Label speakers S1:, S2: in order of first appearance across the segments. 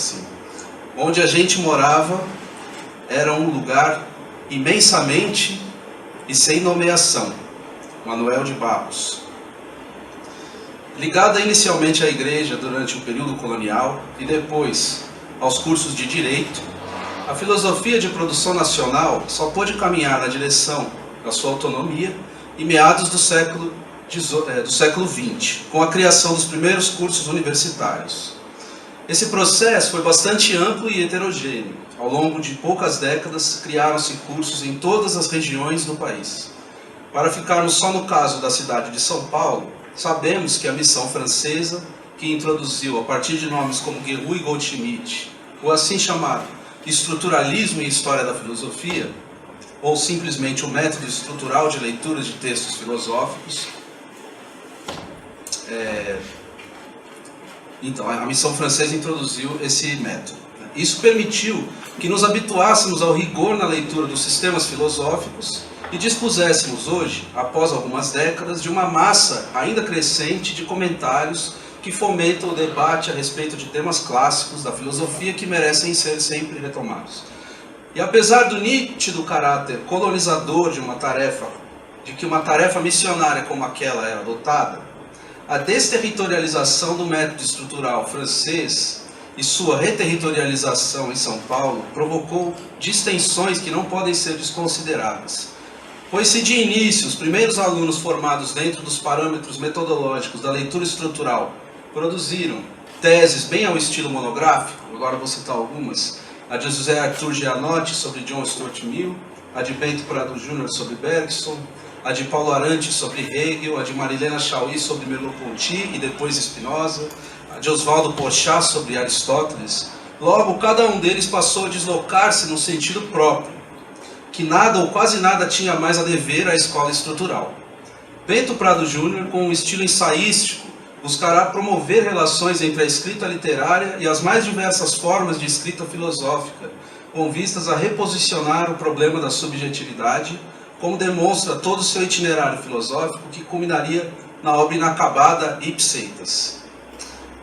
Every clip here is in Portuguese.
S1: assim. Onde a gente morava era um lugar imensamente e sem nomeação. Manuel de Barros. Ligada inicialmente à igreja durante o período colonial e depois aos cursos de direito, a filosofia de produção nacional só pôde caminhar na direção da sua autonomia em meados do século XX, com a criação dos primeiros cursos universitários. Esse processo foi bastante amplo e heterogêneo. Ao longo de poucas décadas, criaram-se cursos em todas as regiões do país. Para ficarmos só no caso da cidade de São Paulo, sabemos que a missão francesa, que introduziu, a partir de nomes como Guerrou e Goldschmidt, o assim chamado estruturalismo e história da filosofia, ou simplesmente o método estrutural de leitura de textos filosóficos. Então, a missão francesa introduziu esse método. Isso permitiu que nos habituássemos ao rigor na leitura dos sistemas filosóficos e dispuséssemos hoje, após algumas décadas, de uma massa ainda crescente de comentários que fomentam o debate a respeito de temas clássicos da filosofia que merecem ser sempre retomados. E apesar do nítido caráter colonizador de que uma tarefa missionária como aquela era adotada, a desterritorialização do método estrutural francês e sua reterritorialização em São Paulo provocou distensões que não podem ser desconsideradas. Pois se de início os primeiros alunos formados dentro dos parâmetros metodológicos da leitura estrutural produziram teses bem ao estilo monográfico, agora vou citar algumas, a de José Arthur Gianotti sobre John Stuart Mill, a de Bento Prado Jr. sobre Bergson, a de Paulo Arantes sobre Hegel, a de Marilena Chauí sobre Merleau-Ponty e depois Spinoza, a de Oswaldo Porchat sobre Aristóteles. Logo, cada um deles passou a deslocar-se no sentido próprio, que nada ou quase nada tinha mais a dever à escola estrutural. Bento Prado Jr., com um estilo ensaístico, buscará promover relações entre a escrita literária e as mais diversas formas de escrita filosófica, com vistas a reposicionar o problema da subjetividade, como demonstra todo o seu itinerário filosófico, que culminaria na obra inacabada Ipseitas.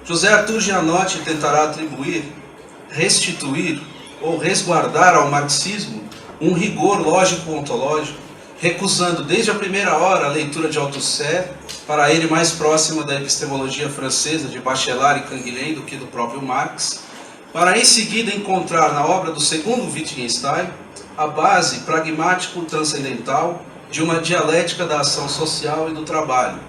S1: José Arthur Gianotti tentará atribuir, restituir ou resguardar ao marxismo um rigor lógico-ontológico, recusando desde a primeira hora a leitura de Althusser, para ele mais próxima da epistemologia francesa de Bachelard e Canguilhem do que do próprio Marx, para em seguida encontrar na obra do segundo Wittgenstein a base pragmático-transcendental de uma dialética da ação social e do trabalho.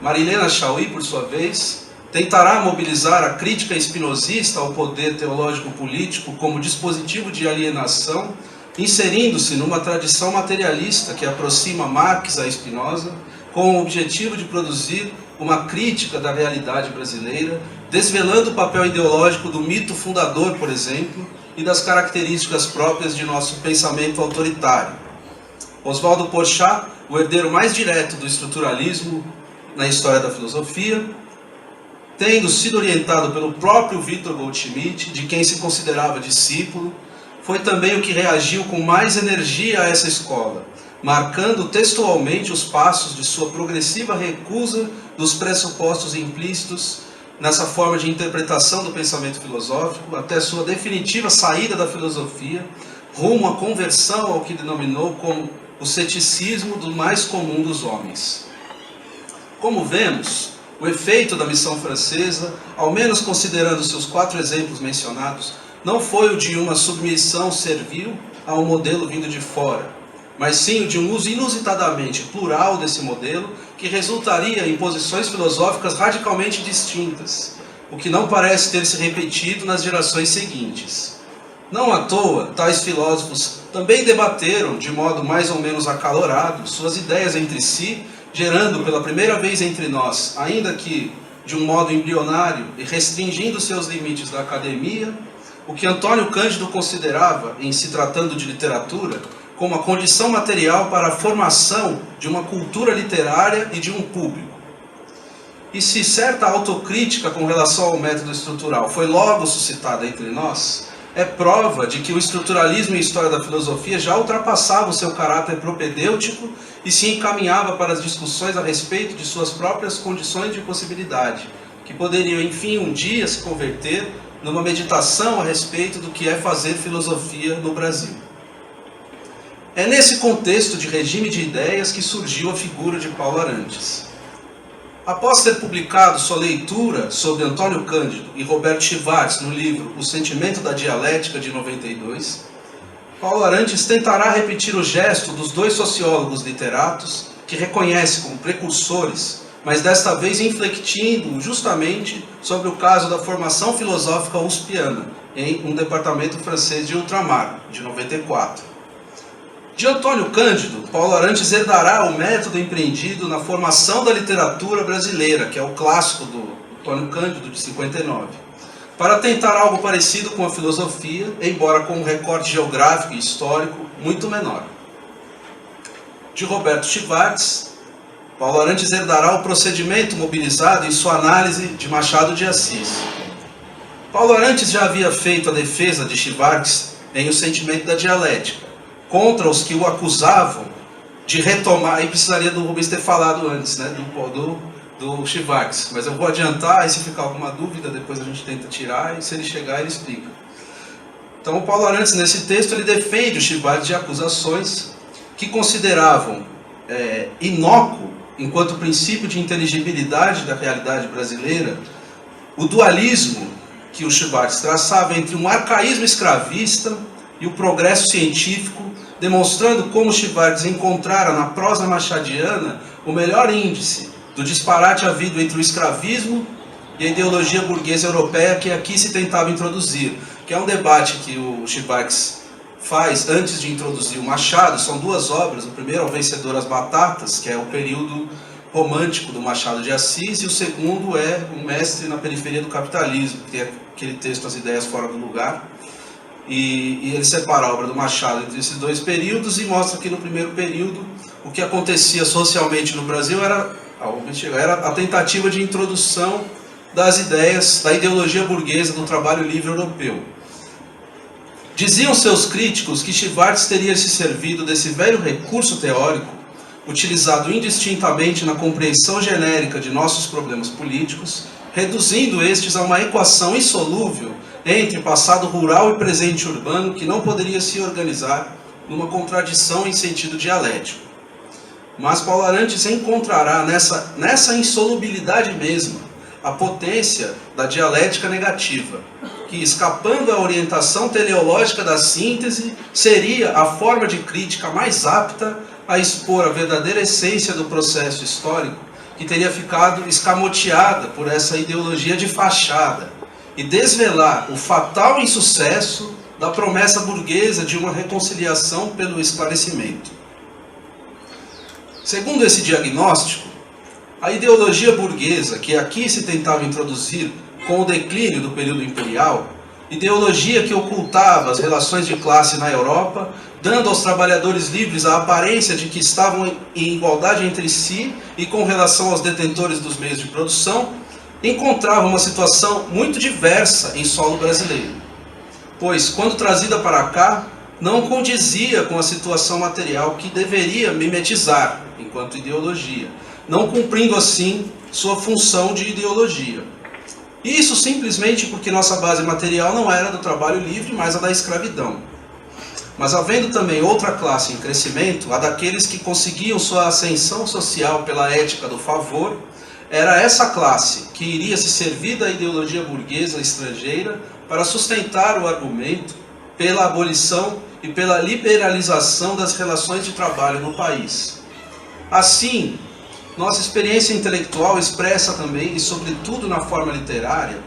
S1: Marilena Chauí, por sua vez, tentará mobilizar a crítica espinosista ao poder teológico-político como dispositivo de alienação, inserindo-se numa tradição materialista que aproxima Marx a Spinoza, com o objetivo de produzir uma crítica da realidade brasileira, desvelando o papel ideológico do mito fundador, por exemplo, e das características próprias de nosso pensamento autoritário. Oswaldo Porchat, o herdeiro mais direto do estruturalismo na história da filosofia, tendo sido orientado pelo próprio Victor Goldschmidt, de quem se considerava discípulo, foi também o que reagiu com mais energia a essa escola, marcando textualmente os passos de sua progressiva recusa dos pressupostos implícitos nessa forma de interpretação do pensamento filosófico, até sua definitiva saída da filosofia, rumo à conversão ao que denominou como o ceticismo do mais comum dos homens. Como vemos, o efeito da missão francesa, ao menos considerando seus 4 exemplos mencionados, não foi o de uma submissão servil a um modelo vindo de fora, mas sim o de um uso inusitadamente plural desse modelo, que resultaria em posições filosóficas radicalmente distintas, o que não parece ter se repetido nas gerações seguintes. Não à toa, tais filósofos também debateram, de modo mais ou menos acalorado, suas ideias entre si, gerando pela primeira vez entre nós, ainda que de um modo embrionário e restringindo seus limites da academia, o que Antônio Cândido considerava, em se tratando de literatura, como a condição material para a formação de uma cultura literária e de um público. E se certa autocrítica com relação ao método estrutural foi logo suscitada entre nós, é prova de que o estruturalismo e a história da filosofia já ultrapassava o seu caráter propedêutico e se encaminhava para as discussões a respeito de suas próprias condições de possibilidade, que poderiam, enfim, um dia se converter numa meditação a respeito do que é fazer filosofia no Brasil. É nesse contexto de regime de ideias que surgiu a figura de Paulo Arantes. Após ter publicado sua leitura sobre Antônio Cândido e Roberto Schwartz no livro O Sentimento da Dialética, de 92, Paulo Arantes tentará repetir o gesto dos dois sociólogos literatos que reconhece como precursores, mas desta vez inflectindo justamente sobre o caso da formação filosófica uspiana em um departamento francês de ultramar, de 94. De Antônio Cândido, Paulo Arantes herdará o método empreendido na formação da literatura brasileira, que é o clássico do Antônio Cândido, de 59, para tentar algo parecido com a filosofia, embora com um recorte geográfico e histórico muito menor. De Roberto Schwartz, Paulo Arantes herdará o procedimento mobilizado em sua análise de Machado de Assis. Paulo Arantes já havia feito a defesa de Schwartz em O Sentimento da Dialética, contra os que o acusavam de retomar, aí precisaria do Rubens ter falado antes, né, do Schwartz, mas eu vou adiantar, e se ficar alguma dúvida, depois a gente tenta tirar, e se ele chegar, ele explica. Então, o Paulo Arantes, nesse texto, ele defende o Schwartz de acusações que consideravam inócuo, enquanto princípio de inteligibilidade da realidade brasileira, o dualismo que o Schwartz traçava entre um arcaísmo escravista e o progresso científico, demonstrando como Schwartz encontrara na prosa machadiana o melhor índice do disparate havido entre o escravismo e a ideologia burguesa europeia que aqui se tentava introduzir, que é um debate que o Schwartz faz antes de introduzir o Machado. São duas obras: o primeiro é O Vencedor às Batatas, que é o período romântico do Machado de Assis, e o segundo é O Mestre na Periferia do Capitalismo, que é aquele texto As Ideias Fora do Lugar. E ele separa a obra do Machado entre esses dois períodos e mostra que no primeiro período o que acontecia socialmente no Brasil era a tentativa de introdução das ideias da ideologia burguesa do trabalho livre europeu. Diziam seus críticos que Schwartz teria se servido desse velho recurso teórico, utilizado indistintamente na compreensão genérica de nossos problemas políticos, reduzindo estes a uma equação insolúvel entre passado rural e presente urbano que não poderia se organizar numa contradição em sentido dialético. Mas Paulo Arantes encontrará nessa insolubilidade mesma a potência da dialética negativa, que, escapando à orientação teleológica da síntese, seria a forma de crítica mais apta a expor a verdadeira essência do processo histórico, que teria ficado escamoteada por essa ideologia de fachada, e desvelar o fatal insucesso da promessa burguesa de uma reconciliação pelo esclarecimento. Segundo esse diagnóstico, a ideologia burguesa que aqui se tentava introduzir com o declínio do período imperial, ideologia que ocultava as relações de classe na Europa, dando aos trabalhadores livres a aparência de que estavam em igualdade entre si e com relação aos detentores dos meios de produção, encontrava uma situação muito diversa em solo brasileiro, pois, quando trazida para cá, não condizia com a situação material que deveria mimetizar enquanto ideologia, não cumprindo assim sua função de ideologia. Isso simplesmente porque nossa base material não era do trabalho livre, mas a da escravidão. Mas havendo também outra classe em crescimento, a daqueles que conseguiam sua ascensão social pela ética do favor, era essa classe que iria se servir da ideologia burguesa estrangeira para sustentar o argumento pela abolição e pela liberalização das relações de trabalho no país. Assim, nossa experiência intelectual expressa também, e sobretudo na forma literária,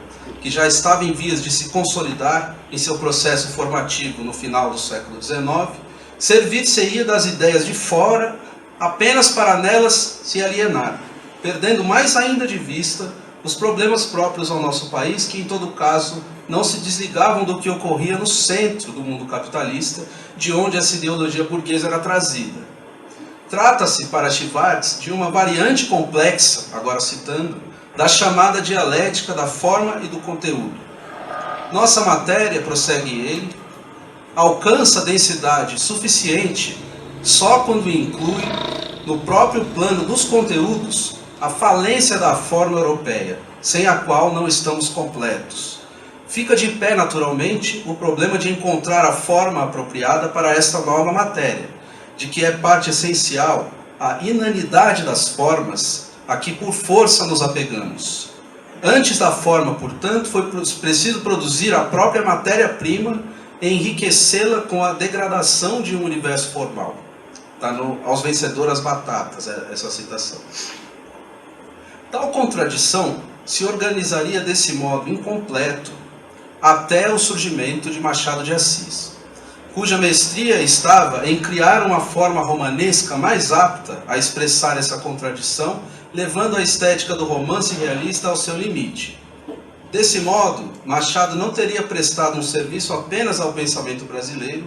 S1: que já estava em vias de se consolidar em seu processo formativo no final do século XIX, servir-se-ia das ideias de fora apenas para nelas se alienar, perdendo mais ainda de vista os problemas próprios ao nosso país, que em todo caso não se desligavam do que ocorria no centro do mundo capitalista, de onde essa ideologia burguesa era trazida. Trata-se, para Schwartz, de uma variante complexa, agora citando, da chamada dialética da forma e do conteúdo. Nossa matéria, prossegue ele, alcança densidade suficiente só quando inclui, no próprio plano dos conteúdos, a falência da forma europeia, sem a qual não estamos completos. fica de pé naturalmente o problema de encontrar a forma apropriada para esta nova matéria, de que é parte essencial a inanidade das formas a que por força nos apegamos. Antes da forma, portanto, foi preciso produzir a própria matéria-prima e enriquecê-la com a degradação de um universo formal. Está no Aos Vencedores as Batatas, essa citação. Tal contradição se organizaria desse modo incompleto até o surgimento de Machado de Assis, cuja mestria estava em criar uma forma romanesca mais apta a expressar essa contradição, levando a estética do romance realista ao seu limite. Desse modo, Machado não teria prestado um serviço apenas ao pensamento brasileiro,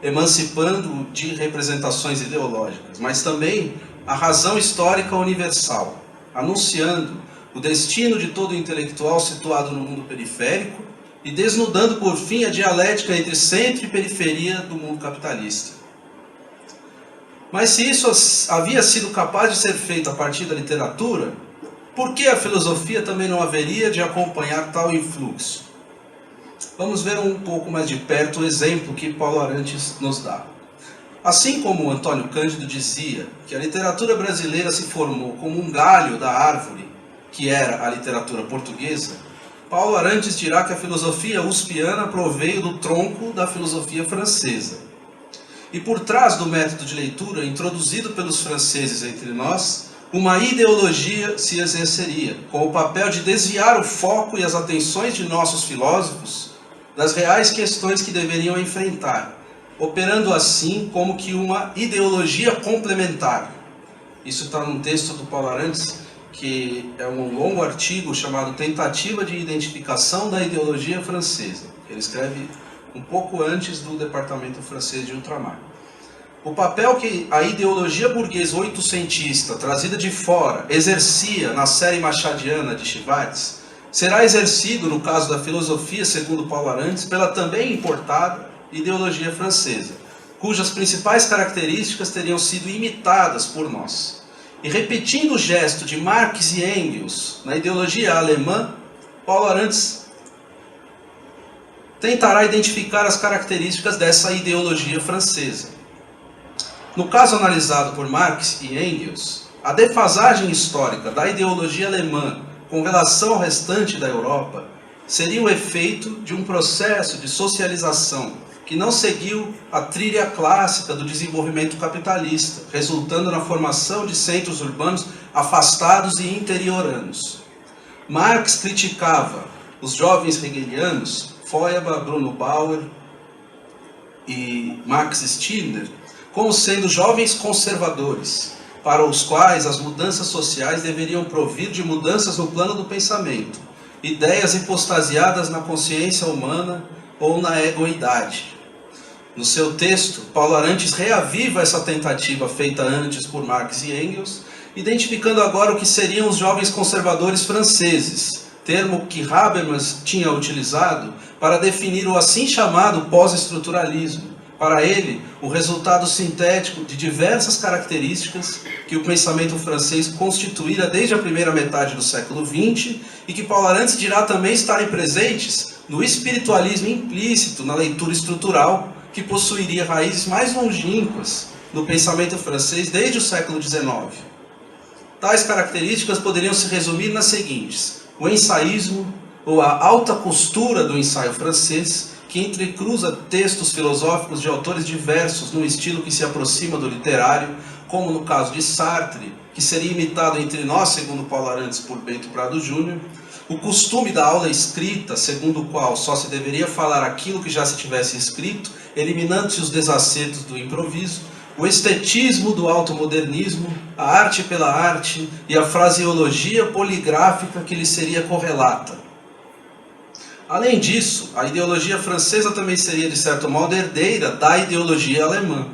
S1: emancipando-o de representações ideológicas, mas também à razão histórica universal, anunciando o destino de todo intelectual situado no mundo periférico e desnudando, por fim, a dialética entre centro e periferia do mundo capitalista. Mas se isso havia sido capaz de ser feito a partir da literatura, por que a filosofia também não haveria de acompanhar tal influxo? Vamos ver um pouco mais de perto o exemplo que Paulo Arantes nos dá. Assim como Antônio Cândido dizia que a literatura brasileira se formou como um galho da árvore, que era a literatura portuguesa, Paulo Arantes dirá que a filosofia uspiana proveio do tronco da filosofia francesa. E por trás do método de leitura introduzido pelos franceses entre nós, uma ideologia se exerceria, com o papel de desviar o foco e as atenções de nossos filósofos das reais questões que deveriam enfrentar, operando assim como que uma ideologia complementar. Isso está num texto do Paulo Arantes, que é um longo artigo chamado Tentativa de Identificação da Ideologia Francesa. Ele escreve um pouco antes do Departamento Francês de Ultramar. O papel que a ideologia burguesa oitocentista, trazida de fora, exercia na série machadiana de Schwartz, será exercido, no caso da filosofia, segundo Paulo Arantes, pela também importada ideologia francesa, cujas principais características teriam sido imitadas por nós. E repetindo o gesto de Marx e Engels na ideologia alemã, Paulo Arantes tentará identificar as características dessa ideologia francesa. No caso analisado por Marx e Engels, a defasagem histórica da ideologia alemã com relação ao restante da Europa seria o efeito de um processo de socialização que não seguiu a trilha clássica do desenvolvimento capitalista, resultando na formação de centros urbanos afastados e interioranos. Marx criticava os jovens hegelianos, Feuerbach, Bruno Bauer e Max Stirner, como sendo jovens conservadores, para os quais as mudanças sociais deveriam provir de mudanças no plano do pensamento, ideias hipostasiadas na consciência humana ou na egoidade. No seu texto, Paulo Arantes reaviva essa tentativa feita antes por Marx e Engels, identificando agora o que seriam os jovens conservadores franceses, termo que Habermas tinha utilizado para definir o assim chamado pós-estruturalismo. Para ele, o resultado sintético de diversas características que o pensamento francês constituíra desde a primeira metade do século XX e que Paulo Arantes dirá também estarem presentes no espiritualismo implícito na leitura estrutural, que possuiria raízes mais longínquas no pensamento francês desde o século XIX. Tais características poderiam se resumir nas seguintes: o ensaísmo, ou a alta costura do ensaio francês, que entrecruza textos filosóficos de autores diversos num estilo que se aproxima do literário, como no caso de Sartre, que seria imitado entre nós, segundo Paulo Arantes, por Bento Prado Júnior, o costume da aula escrita, segundo o qual só se deveria falar aquilo que já se tivesse escrito, eliminando-se os desacertos do improviso, o estetismo do automodernismo, a arte pela arte e a fraseologia poligráfica que lhe seria correlata. Além disso, a ideologia francesa também seria, de certo modo, herdeira da ideologia alemã.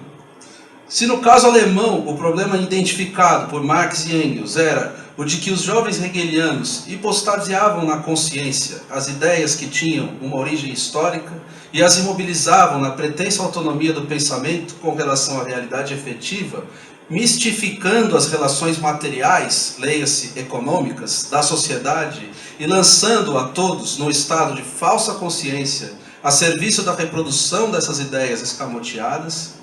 S1: Se no caso alemão o problema identificado por Marx e Engels era o de que os jovens hegelianos hipostasiavam na consciência as ideias que tinham uma origem histórica e as imobilizavam na pretensa autonomia do pensamento com relação à realidade efetiva, mistificando as relações materiais, leia-se econômicas, da sociedade e lançando a todos no estado de falsa consciência a serviço da reprodução dessas ideias escamoteadas.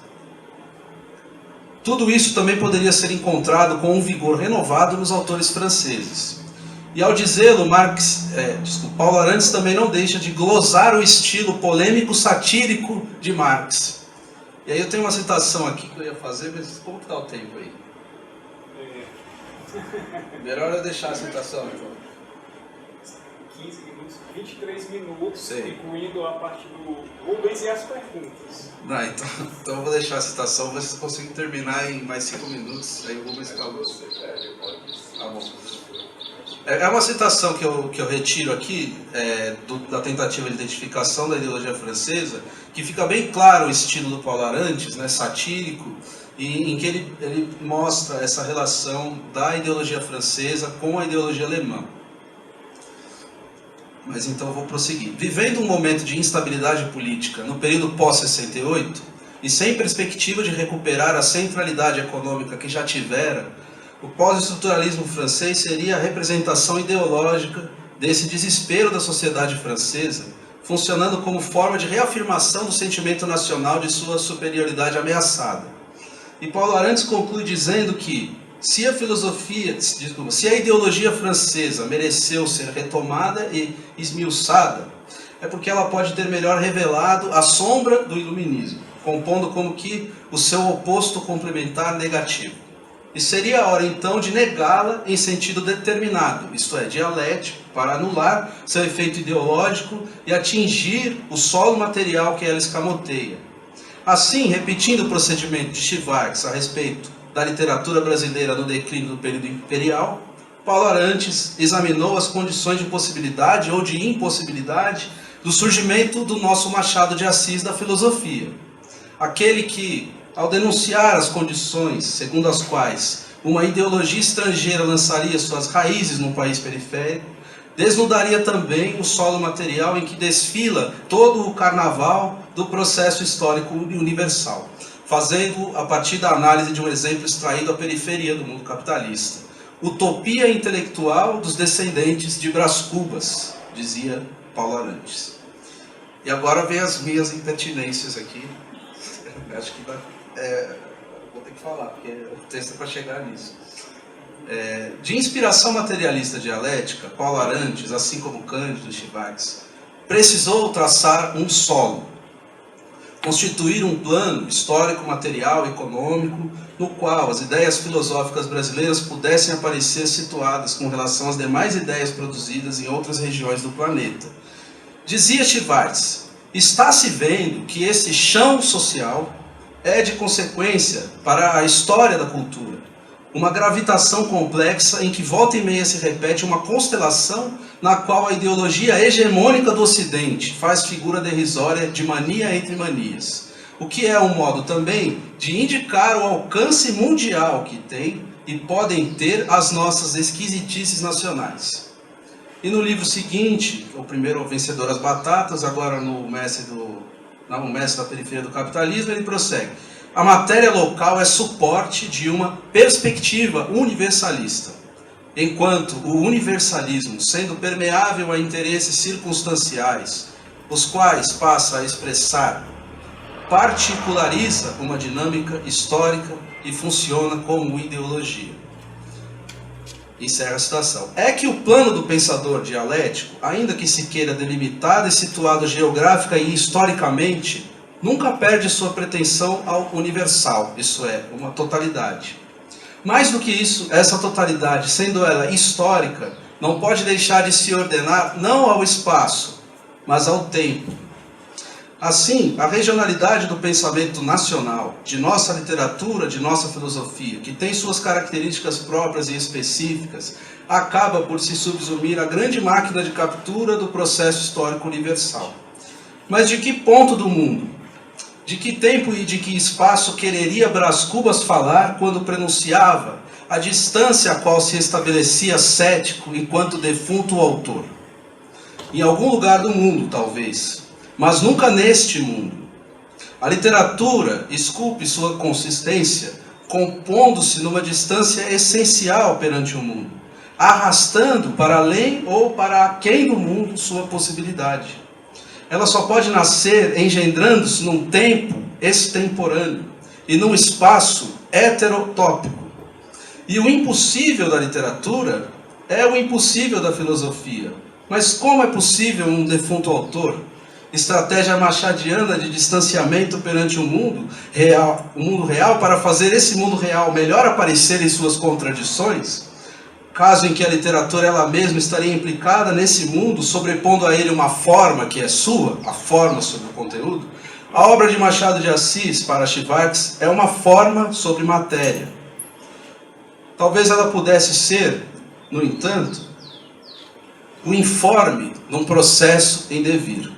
S1: Tudo isso também poderia ser encontrado com um vigor renovado nos autores franceses. E ao dizê-lo, Paulo Arantes também não deixa de glosar o estilo polêmico satírico de Marx. E aí eu tenho uma citação aqui que eu ia fazer, mas como está o tempo aí? Melhor eu deixar a citação, então.
S2: 15 minutos, 23 minutos,
S1: Sei.
S2: incluindo a parte do Rubens e as perguntas.
S1: Não, então eu vou deixar a citação, vocês conseguem terminar em mais 5 minutos, aí o Rubens acabou. Tá bom. É uma citação que eu retiro aqui, da tentativa de identificação da ideologia francesa, que fica bem claro o estilo do Paulo Arantes, né, satírico, em que ele mostra essa relação da ideologia francesa com a ideologia alemã. Mas então eu vou prosseguir. Vivendo um momento de instabilidade política no período pós-68, e sem perspectiva de recuperar a centralidade econômica que já tivera, o pós-estruturalismo francês seria a representação ideológica desse desespero da sociedade francesa, funcionando como forma de reafirmação do sentimento nacional de sua superioridade ameaçada. E Paulo Arantes conclui dizendo que, se a ideologia francesa mereceu ser retomada e esmiuçada, é porque ela pode ter melhor revelado a sombra do iluminismo, compondo como que o seu oposto complementar negativo. E seria a hora então de negá-la em sentido determinado, isto é, dialético, para anular seu efeito ideológico e atingir o solo material que ela escamoteia. Assim, repetindo o procedimento de Schwartz a respeito da literatura brasileira no declínio do período imperial, Paulo Arantes examinou as condições de possibilidade ou de impossibilidade do surgimento do nosso Machado de Assis da filosofia. Aquele que, ao denunciar as condições segundo as quais uma ideologia estrangeira lançaria suas raízes num país periférico, desnudaria também o solo material em que desfila todo o carnaval do processo histórico universal, fazendo a partir da análise de um exemplo extraído à periferia do mundo capitalista. Utopia intelectual dos descendentes de Brás Cubas, dizia Paulo Arantes. E agora vem as minhas impertinências aqui. Acho que vou ter que falar, porque o texto é para chegar nisso. De inspiração materialista dialética, Paulo Arantes, assim como Cândido e Schwartz, precisou traçar um solo, constituir um plano histórico, material, econômico, no qual as ideias filosóficas brasileiras pudessem aparecer situadas com relação às demais ideias produzidas em outras regiões do planeta. Dizia Schwartz, está se vendo que esse chão social é de consequência para a história da cultura, uma gravitação complexa em que volta e meia se repete uma constelação na qual a ideologia hegemônica do Ocidente faz figura derrisória de mania entre manias, o que é um modo também de indicar o alcance mundial que tem e podem ter as nossas esquisitices nacionais. E no livro seguinte, o primeiro Vencedor às Batatas, agora no Mestre da Periferia do Capitalismo, ele prossegue. A matéria local é suporte de uma perspectiva universalista, enquanto o universalismo, sendo permeável a interesses circunstanciais, os quais passa a expressar, particulariza uma dinâmica histórica e funciona como ideologia. Encerra a citação. É que o plano do pensador dialético, ainda que se queira delimitado e situado geográfica e historicamente, nunca perde sua pretensão ao universal, isso é, uma totalidade. Mais do que isso, essa totalidade, sendo ela histórica, não pode deixar de se ordenar não ao espaço, mas ao tempo. Assim, a regionalidade do pensamento nacional, de nossa literatura, de nossa filosofia, que tem suas características próprias e específicas, acaba por se subsumir à grande máquina de captura do processo histórico universal. Mas de que ponto do mundo, de que tempo e de que espaço quereria Brás Cubas falar quando pronunciava a distância a qual se estabelecia cético enquanto defunto o autor? Em algum lugar do mundo, talvez, mas nunca neste mundo. A literatura esculpe sua consistência compondo-se numa distância essencial perante o mundo, arrastando para além ou para aquém do mundo sua possibilidade. Ela só pode nascer engendrando-se num tempo extemporâneo e num espaço heterotópico. E o impossível da literatura é o impossível da filosofia. Mas como é possível um defunto autor? Estratégia machadiana de distanciamento perante o mundo real para fazer esse mundo real melhor aparecer em suas contradições? Caso em que a literatura ela mesma estaria implicada nesse mundo, sobrepondo a ele uma forma que é sua, a forma sobre o conteúdo, a obra de Machado de Assis, para Chivax, é uma forma sobre matéria. Talvez ela pudesse ser, no entanto, o informe num processo em devir.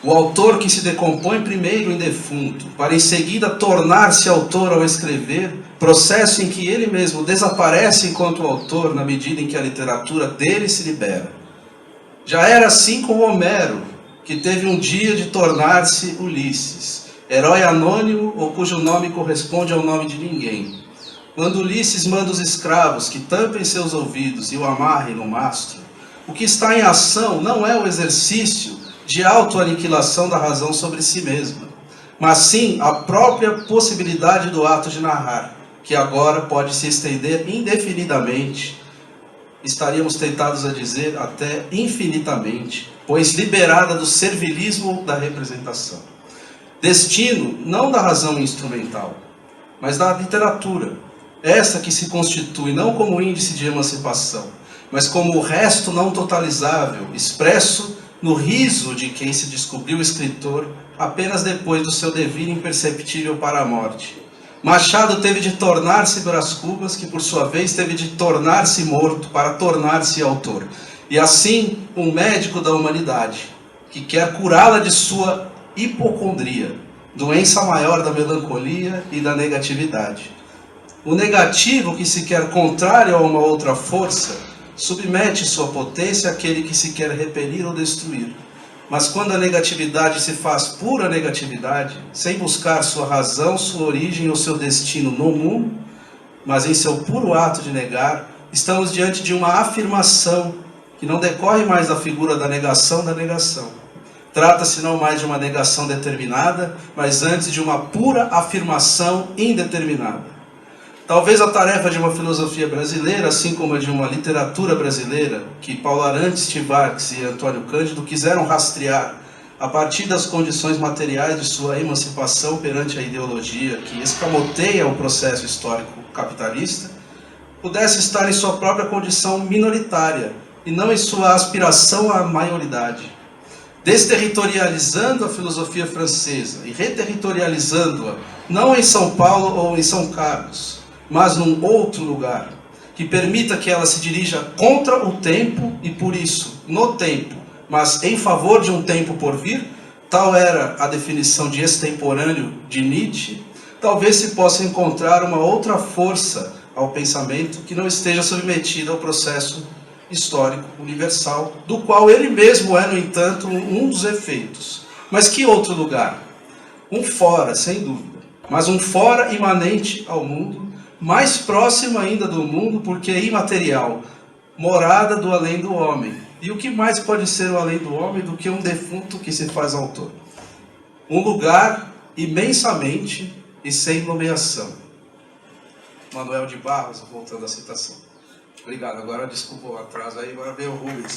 S1: O autor que se decompõe primeiro em defunto, para em seguida tornar-se autor ao escrever, processo em que ele mesmo desaparece enquanto autor na medida em que a literatura dele se libera. Já era assim com Homero, que teve um dia de tornar-se Ulisses, herói anônimo ou cujo nome corresponde ao nome de ninguém. Quando Ulisses manda os escravos que tampem seus ouvidos e o amarrem no mastro, o que está em ação não é o exercício de autoaniquilação da razão sobre si mesma, mas sim a própria possibilidade do ato de narrar, que agora pode se estender indefinidamente, estaríamos tentados a dizer até infinitamente, pois liberada do servilismo da representação. Destino não da razão instrumental, mas da literatura, essa que se constitui não como índice de emancipação, mas como o resto não totalizável, expresso no riso de quem se descobriu escritor apenas depois do seu devir imperceptível para a morte. Machado teve de tornar-se Brás Cubas, que por sua vez teve de tornar-se morto para tornar-se autor. E assim, um médico da humanidade, que quer curá-la de sua hipocondria, doença maior da melancolia e da negatividade. O negativo que se quer contrário a uma outra força, submete sua potência àquele que se quer repelir ou destruir. Mas quando a negatividade se faz pura negatividade, sem buscar sua razão, sua origem ou seu destino no mundo, mas em seu puro ato de negar, estamos diante de uma afirmação que não decorre mais da figura da negação. Trata-se não mais de uma negação determinada, mas antes de uma pura afirmação indeterminada. Talvez a tarefa de uma filosofia brasileira, assim como a de uma literatura brasileira, que Paulo Arantes, Chivax e Antônio Cândido quiseram rastrear a partir das condições materiais de sua emancipação perante a ideologia que escamoteia o processo histórico capitalista, pudesse estar em sua própria condição minoritária e não em sua aspiração à maioridade. Desterritorializando a filosofia francesa e reterritorializando-a, não em São Paulo ou em São Carlos, mas num outro lugar, que permita que ela se dirija contra o tempo e por isso, no tempo, mas em favor de um tempo por vir, tal era a definição de extemporâneo de Nietzsche, talvez se possa encontrar uma outra força ao pensamento que não esteja submetida ao processo histórico universal, do qual ele mesmo é, no entanto, um dos efeitos. Mas que outro lugar? Um fora, sem dúvida, mas um fora imanente ao mundo, mais próximo ainda do mundo, porque é imaterial, morada do além do homem. E o que mais pode ser o além do homem do que um defunto que se faz autor? Um lugar imensamente e sem nomeação. Manuel de Barros, voltando à citação. Obrigado, agora desculpa o atraso aí, agora vem o Rubens.